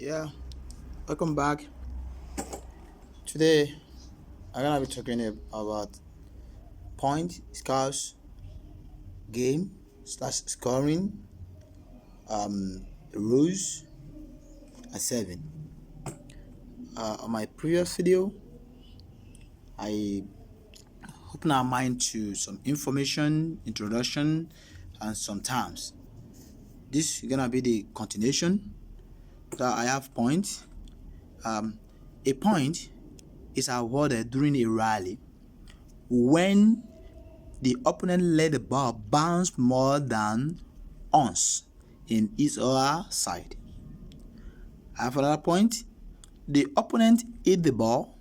Yeah, welcome back. Today, I'm gonna be talking about point, scores, game slash scoring, rules, and saving. On my previous video, I opened our mind to some information, introduction, and some terms. This is gonna be the continuation. So I have points. A point is awarded during a rally when the opponent let the ball bounce more than once in his or her side. I have another point. The opponent hit the ball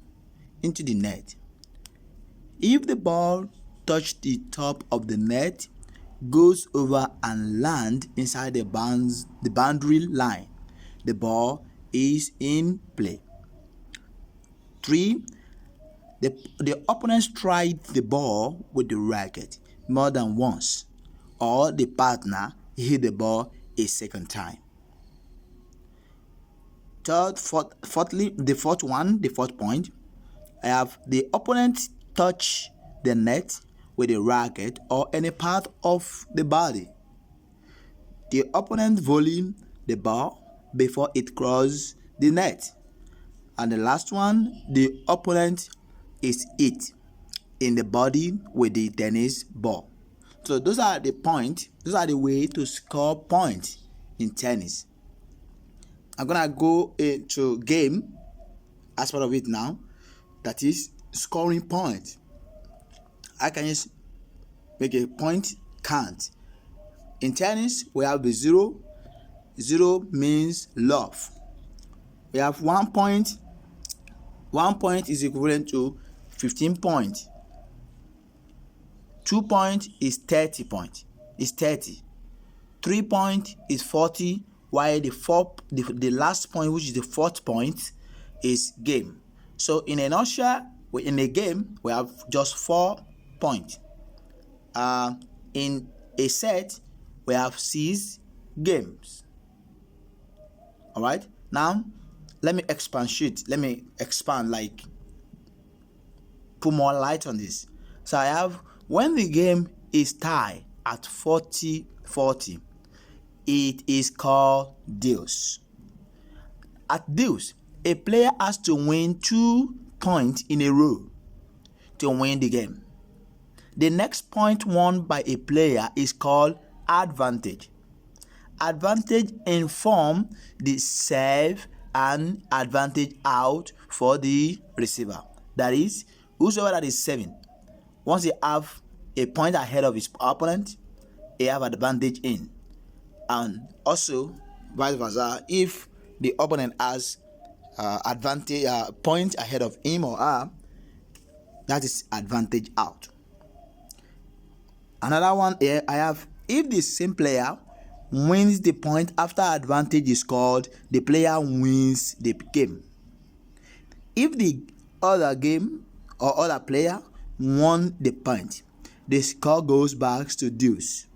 into the net. If the ball touched the top of the net, goes over and land inside the boundary line, the ball is in play. 3. The opponent strikes the ball with the racket more than once, or the partner hit the ball a second time. Fourthly, the fourth point, I have the opponent touch the net with a racket or any part of the body. The opponent volley the ball before it crosses the net. And the last one, the opponent is hit in the body with the tennis ball. So those are the points. Those are the way to score points in tennis. I'm gonna go into game as part of it now. That is scoring points. I can just make a point count. In tennis, we have the zero. Zero means love. We have 1 point. 1 point is equivalent to 15 points. 2 points is 30 points. Is 30. 3 points is 40, while the last point, which is the fourth point, is game. So in a nutshell, in a game, we have just 4 points. In a set, we have 6 games. All right. Now, let me expand, like put more light on this. So I have, when the game is tied at 40-40, it is called deuce. At deuce, a player has to win 2 points in a row to win the game. The next point won by a player is called advantage. Advantage informs the serve and advantage out for the receiver. That is, whosoever that is serving, once he have a point ahead of his opponent, he have advantage in. And also vice versa, if the opponent has advantage point ahead of him or her, that is advantage out. Another one here I have, if the same player wins the point after advantage is called, the player wins the game. If the other game or other player won the point, the score goes back to deuce.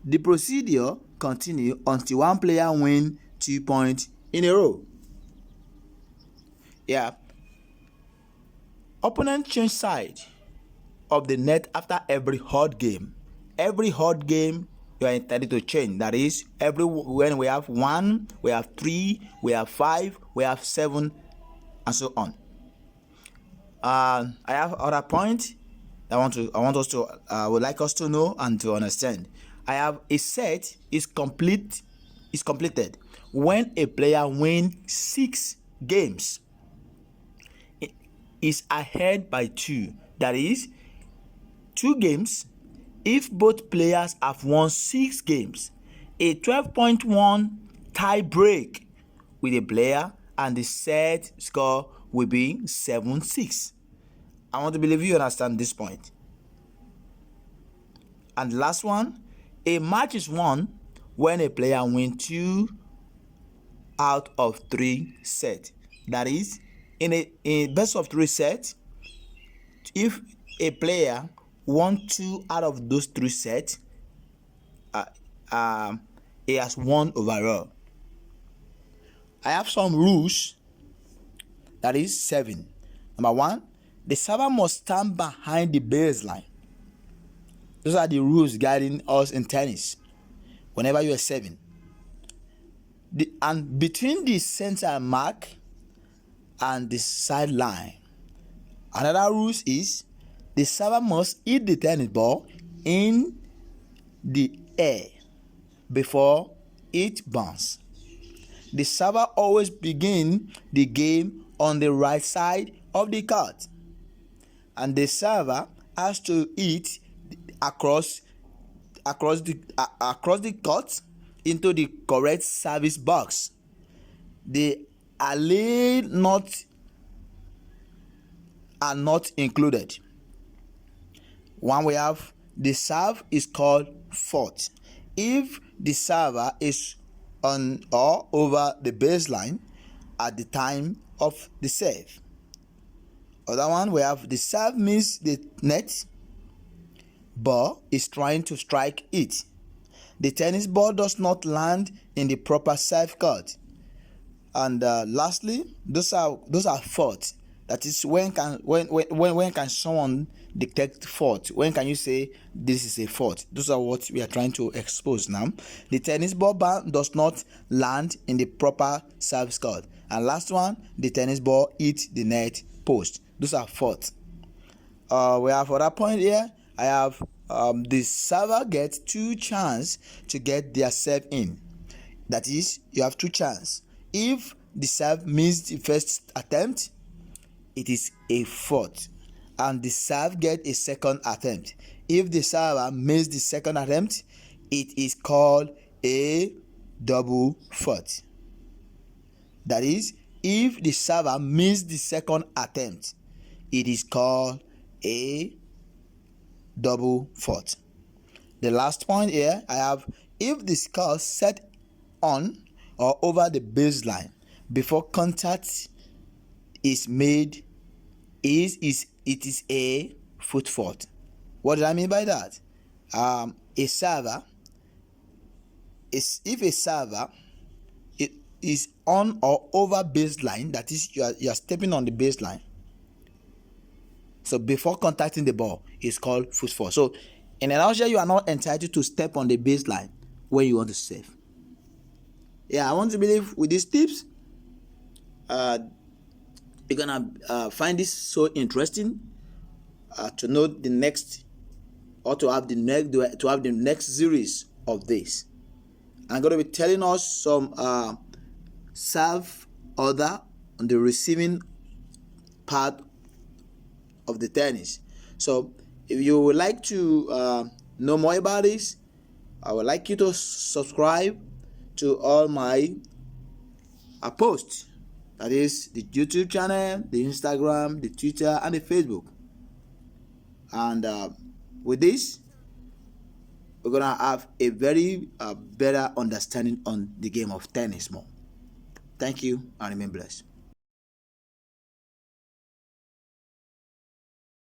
The procedure continues until one player wins 2 points in a row. Yeah. Opponent change side of the net after every hot game. Every hot game you are entitled to change. That is, when we have 1, we have 3, we have 5, we have 7, and so on. I have other point I would like us to know and to understand. I have a set is completed when a player wins 6 games. It is ahead by 2. That is, 2 games. If both players have won 6 games, a 12.1 tie break with a player, and the set score will be 7-6. I want to believe you understand this point. And the last one, a match is won when a player wins 2 out of 3 sets. That is, in a best of 3 sets, if a player won 2 out of those 3 sets, he has won overall. I have some rules, that is 7. Number 1, the server must stand behind the baseline. Those are the rules guiding us in tennis. Whenever you are serving, and between the center mark and the sideline, another rule is the server must hit the tennis ball in the air before it bounces. The server always begins the game on the right side of the court, and the server has to hit across the court into the correct service box. The alley knot are not included. One, we have the serve is called fault if the server is on or over the baseline at the time of the serve. Other one, we have the serve means the net ball is trying to strike it. The tennis ball does not land in the proper serve court. And lastly, those are faults. That is, when can someone detect fault? When can you say this is a fault? Those are what we are trying to expose now. The tennis ball does not land in the proper service court. And last one, the tennis ball hits the net post. Those are faults. We have for that point here, I have the server gets 2 chances to get their serve in. That is, you have 2 chances. If the serve misses the first attempt, it is a fault, and the serve gets a second attempt. If the server misses the second attempt, it is called a double fault. That is, if the server misses the second attempt, it is called a double fault. The last point here, I have if the score set on or over the baseline before contact is made, it is a foot fault. What do I mean by that? A server is, if a server it is on or over baseline, that is, you are stepping on the baseline. So before contacting the ball, it's called foot fault. So in a nutshell, you are not entitled to step on the baseline when you want to serve. Yeah, I want to believe with these tips, you're gonna find this so interesting to know the next, or to have the next series of this. I'm going to be telling us some serve order on the receiving part of the tennis. So if you would like to know more about this, I would like you to subscribe to all my posts. That is the YouTube channel, the Instagram, the Twitter, and the Facebook. And with this, we're gonna have a very better understanding on the game of tennis more. Thank you, and remain blessed.